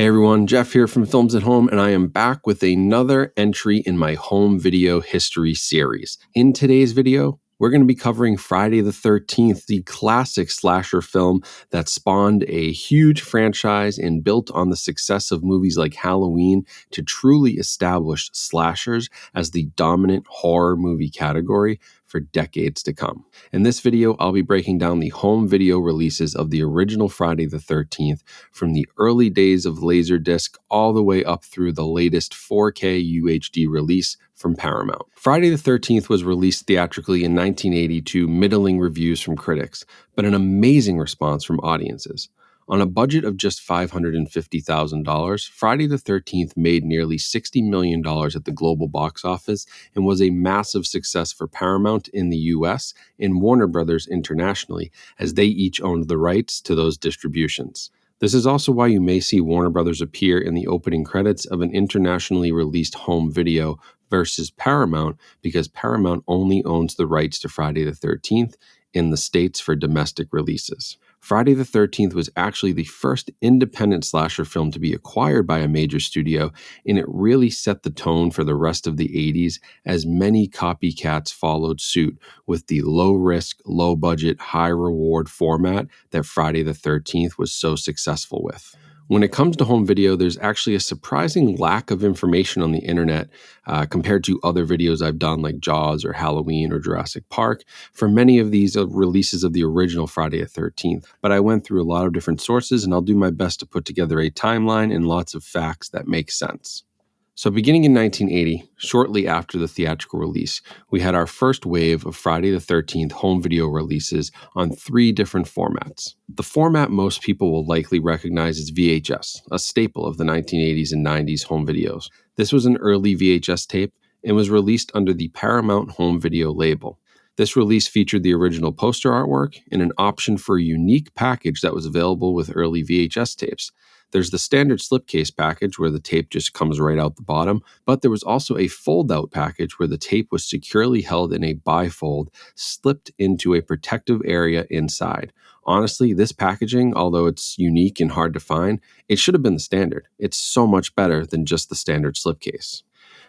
everyone, Jeff here from Films at Home, and I am back with another entry in my home video history series. In today's video, we're going to be covering Friday the 13th, the classic slasher film that spawned a huge franchise and built on the success of movies like Halloween to truly establish slashers as the dominant horror movie category for decades to come. In this video, I'll be breaking down the home video releases of the original Friday the 13th from the early days of Laserdisc all the way up through the latest 4K UHD release from Paramount. Friday the 13th was released theatrically in 1980 to middling reviews from critics, but an amazing response from audiences. On a budget of just $550,000, Friday the 13th made nearly $60 million at the global box office and was a massive success for Paramount in the US and Warner Brothers internationally, as they each owned the rights to those distributions. This is also why you may see Warner Brothers appear in the opening credits of an internationally released home video versus Paramount, because Paramount only owns the rights to Friday the 13th in the States for domestic releases. Friday the 13th was actually the first independent slasher film to be acquired by a major studio, and it really set the tone for the rest of the 80s as many copycats followed suit with the low-risk, low-budget, high-reward format that Friday the 13th was so successful with. When it comes to home video, there's actually a surprising lack of information on the internet compared to other videos I've done like Jaws or Halloween or Jurassic Park for many of these releases of the original Friday the 13th. But I went through a lot of different sources, and I'll do my best to put together a timeline and lots of facts that make sense. So beginning in 1980, shortly after the theatrical release, we had our first wave of Friday the 13th home video releases on 3 different formats. The format most people will likely recognize is VHS, a staple of the 1980s and 90s home videos. This was an early VHS tape and was released under the Paramount Home Video label. This release featured the original poster artwork and an option for a unique package that was available with early VHS tapes. There's the standard slipcase package where the tape just comes right out the bottom, but there was also a fold-out package where the tape was securely held in a bifold, slipped into a protective area inside. Honestly, this packaging, although it's unique and hard to find, it should have been the standard. It's so much better than just the standard slipcase.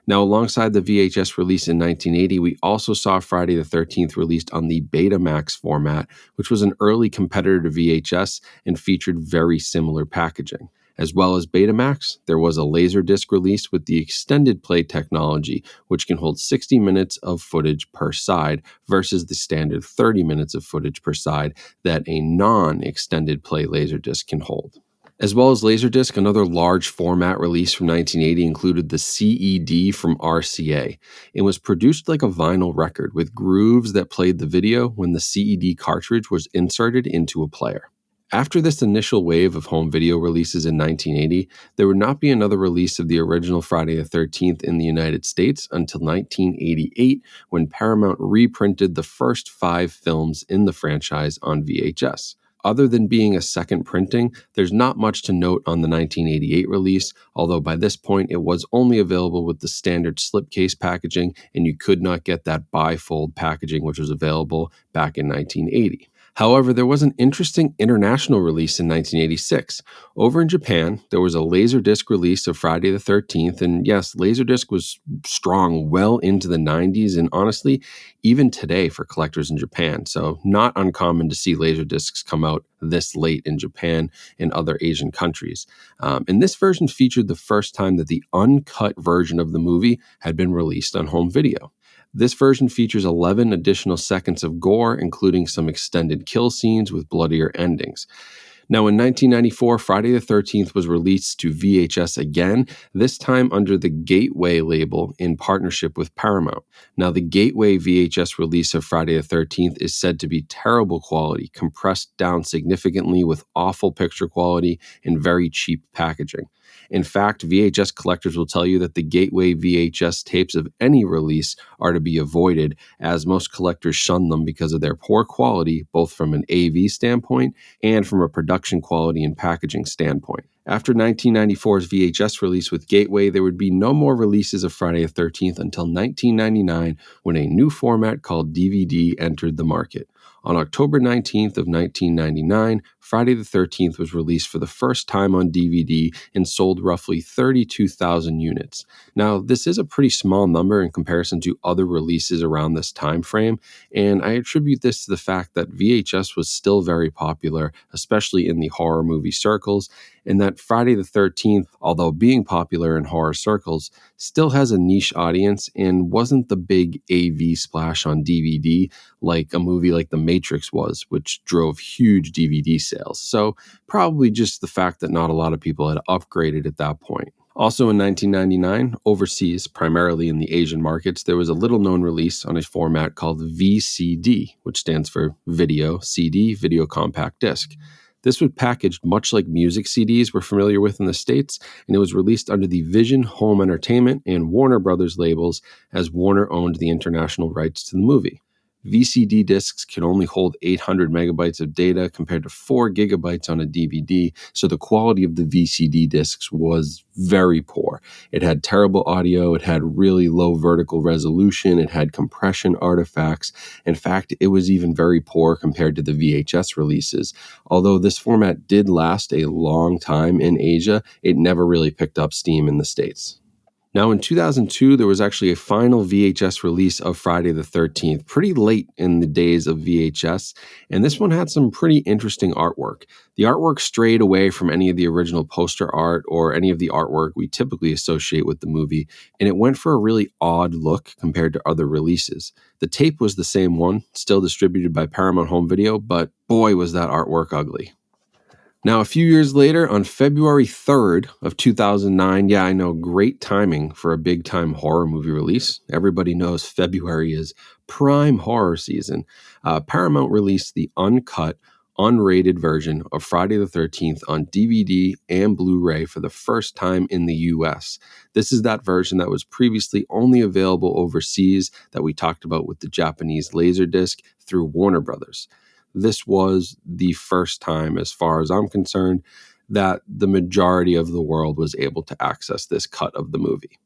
Now, alongside the VHS release in 1980, we also saw Friday the 13th released on the Betamax format, which was an early competitor to VHS and featured very similar packaging. As well as Betamax, there was a Laserdisc release with the extended play technology, which can hold 60 minutes of footage per side versus the standard 30 minutes of footage per side that a non-extended play Laserdisc can hold. As well as Laserdisc, another large format release from 1980 included the CED from RCA. It was produced like a vinyl record with grooves that played the video when the CED cartridge was inserted into a player. After this initial wave of home video releases in 1980, there would not be another release of the original Friday the 13th in the United States until 1988, when Paramount reprinted the first 5 films in the franchise on VHS. Other than being a second printing, there's not much to note on the 1988 release, although by this point it was only available with the standard slipcase packaging, and you could not get that bifold packaging which was available back in 1980. However, there was an interesting international release in 1986. Over in Japan, there was a Laserdisc release of Friday the 13th, and yes, Laserdisc was strong well into the 90s, and honestly, even today for collectors in Japan, so not uncommon to see Laserdiscs come out this late in Japan and other Asian countries. And this version featured the first time that the uncut version of the movie had been released on home video. This version features 11 additional seconds of gore, including some extended kill scenes with bloodier endings. Now, in 1994, Friday the 13th was released to VHS again, this time under the Gateway label in partnership with Paramount. Now, the Gateway VHS release of Friday the 13th is said to be terrible quality, compressed down significantly with awful picture quality and very cheap packaging. In fact, VHS collectors will tell you that the Gateway VHS tapes of any release are to be avoided, as most collectors shun them because of their poor quality, both from an AV standpoint and from a production quality and packaging standpoint. After 1994's VHS release with Gateway, there would be no more releases of Friday the 13th until 1999 when a new format called DVD entered the market. On October 19th of 1999, Friday the 13th was released for the first time on DVD and sold roughly 32,000 units. Now, this is a pretty small number in comparison to other releases around this time frame, and I attribute this to the fact that VHS was still very popular, especially in the horror movie circles, and that Friday the 13th, although being popular in horror circles, still has a niche audience and wasn't the big AV splash on DVD like a movie like The Matrix was, which drove huge DVD sales. So probably just the fact that not a lot of people had upgraded at that point. Also in 1999, overseas, primarily in the Asian markets, there was a little-known release on a format called VCD, which stands for Video CD, Video Compact Disc. This was packaged much like music CDs we're familiar with in the States, and it was released under the Vision Home Entertainment and Warner Brothers labels, as Warner owned the international rights to the movie. VCD discs can only hold 800 megabytes of data compared to 4 gigabytes on a DVD, so the quality of the VCD discs was very poor. It had terrible audio, it had really low vertical resolution, it had compression artifacts. In fact, it was even very poor compared to the VHS releases. Although this format did last a long time in Asia, it never really picked up steam in the States. Now, in 2002, there was actually a final VHS release of Friday the 13th, pretty late in the days of VHS, and this one had some pretty interesting artwork. The artwork strayed away from any of the original poster art or any of the artwork we typically associate with the movie, and it went for a really odd look compared to other releases. The tape was the same one, still distributed by Paramount Home Video, but boy, was that artwork ugly. Now, a few years later, on February 3rd of 2009, yeah, I know, great timing for a big-time horror movie release. Everybody knows February is prime horror season. Paramount released the uncut, unrated version of Friday the 13th on DVD and Blu-ray for the first time in the US. This is that version that was previously only available overseas that we talked about with the Japanese Laserdisc through Warner Brothers. This was the first time, as far as I'm concerned, that the majority of the world was able to access this cut of the movie.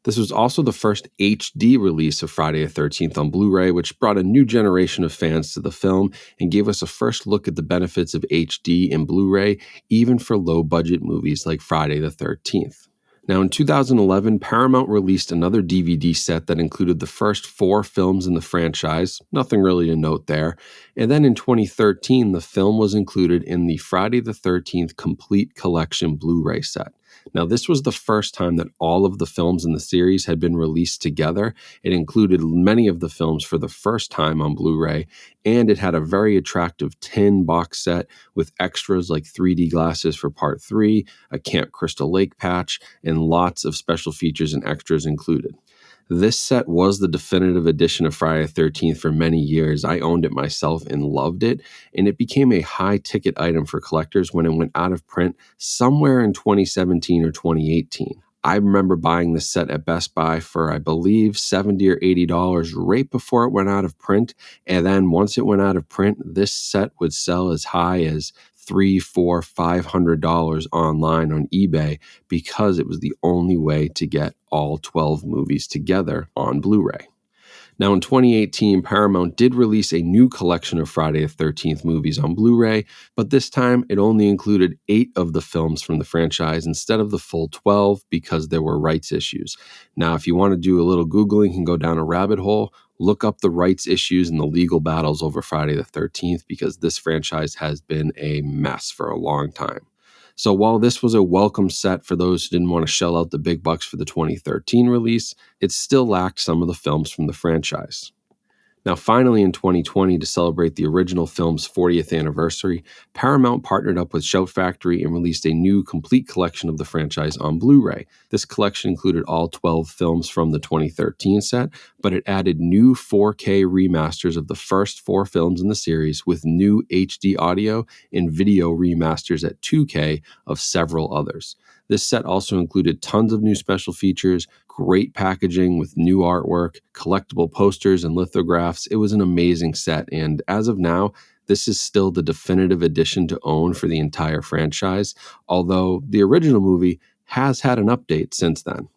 This was also the first HD release of Friday the 13th on Blu-ray, which brought a new generation of fans to the film and gave us a first look at the benefits of HD and Blu-ray, even for low-budget movies like Friday the 13th. Now, in 2011, Paramount released another DVD set that included the first 4 films in the franchise, nothing really to note there. And then in 2013, the film was included in the Friday the 13th Complete Collection Blu-ray set. Now, this was the first time that all of the films in the series had been released together. It included many of the films for the first time on Blu-ray, and it had a very attractive tin box set with extras like 3D glasses for Part 3, a Camp Crystal Lake patch, and lots of special features and extras included. This set was the definitive edition of Friday the 13th for many years. I owned it myself and loved it, and it became a high-ticket item for collectors when it went out of print somewhere in 2017 or 2018. I remember buying this set at Best Buy for, I believe, $70 or $80 right before it went out of print, and then once it went out of print, this set would sell as high as $300, $400, $500 online on eBay because it was the only way to get all 12 movies together on Blu-ray. Now, in 2018, Paramount did release a new collection of Friday the 13th movies on Blu-ray, but this time it only included 8 of the films from the franchise instead of the full 12 because there were rights issues. Now, if you want to do a little Googling and go down a rabbit hole, look up the rights issues and the legal battles over Friday the 13th because this franchise has been a mess for a long time. So while this was a welcome set for those who didn't want to shell out the big bucks for the 2013 release, it still lacked some of the films from the franchise. Now, finally, in 2020, to celebrate the original film's 40th anniversary, Paramount partnered up with Shout Factory and released a new complete collection of the franchise on Blu-ray. This collection included all 12 films from the 2013 set, but it added new 4K remasters of the first 4 films in the series with new HD audio and video remasters at 2K of several others. This set also included tons of new special features, great packaging with new artwork, collectible posters and lithographs. It was an amazing set, and as of now, This is still the definitive edition to own for the entire franchise, although the original movie has had an update since then.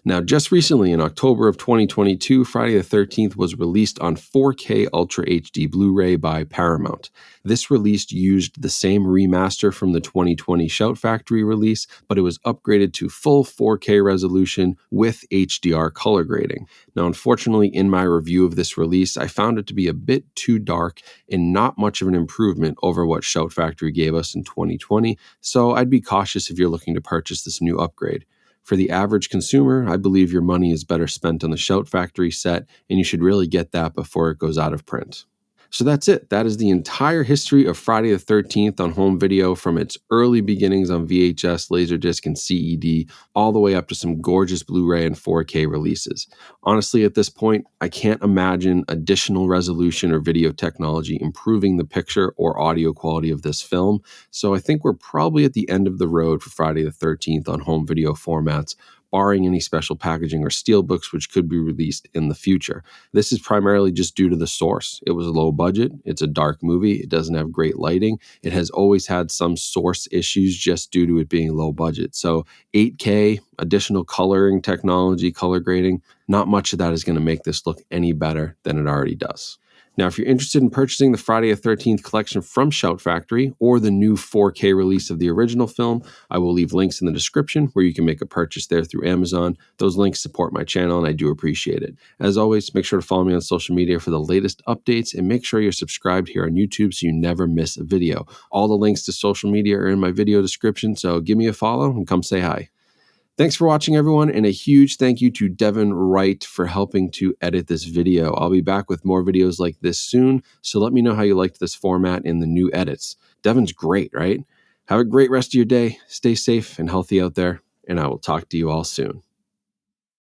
Now, just recently in October of 2022, Friday the 13th was released on 4K Ultra HD Blu-ray by Paramount. This release used the same remaster from the 2020 Shout Factory release, but it was upgraded to full 4K resolution with HDR color grading. Now, unfortunately, in my review of this release, I found it to be a bit too dark and not much of an improvement over what Shout Factory gave us in 2020, so I'd be cautious if you're looking to purchase this new upgrade. For the average consumer, I believe your money is better spent on the Shout Factory set, and you should really get that before it goes out of print. So that's it. That is the entire history of Friday the 13th on home video, from its early beginnings on VHS, Laserdisc, and CED, all the way up to some gorgeous Blu-ray and 4K releases. Honestly, at this point, I can't imagine additional resolution or video technology improving the picture or audio quality of this film, so I think we're probably at the end of the road for Friday the 13th on home video formats, barring any special packaging or steelbooks which could be released in the future. This is primarily just due to the source. It was low budget, it's a dark movie, it doesn't have great lighting, it has always had some source issues just due to it being low budget. So 8K, additional coloring technology, color grading, not much of that is going to make this look any better than it already does. Now, if you're interested in purchasing the Friday the 13th collection from Shout Factory or the new 4K release of the original film, I will leave links in the description where you can make a purchase there through Amazon. Those links support my channel, and I do appreciate it. As always, make sure to follow me on social media for the latest updates, and make sure you're subscribed here on YouTube so you never miss a video. All the links to social media are in my video description, so give me a follow and come say hi. Thanks for watching, everyone, and a huge thank you to Devin Wright for helping to edit this video. I'll be back with more videos like this soon, so let me know how you liked this format and the new edits. Devin's great, right? Have a great rest of your day. Stay safe and healthy out there, and I will talk to you all soon.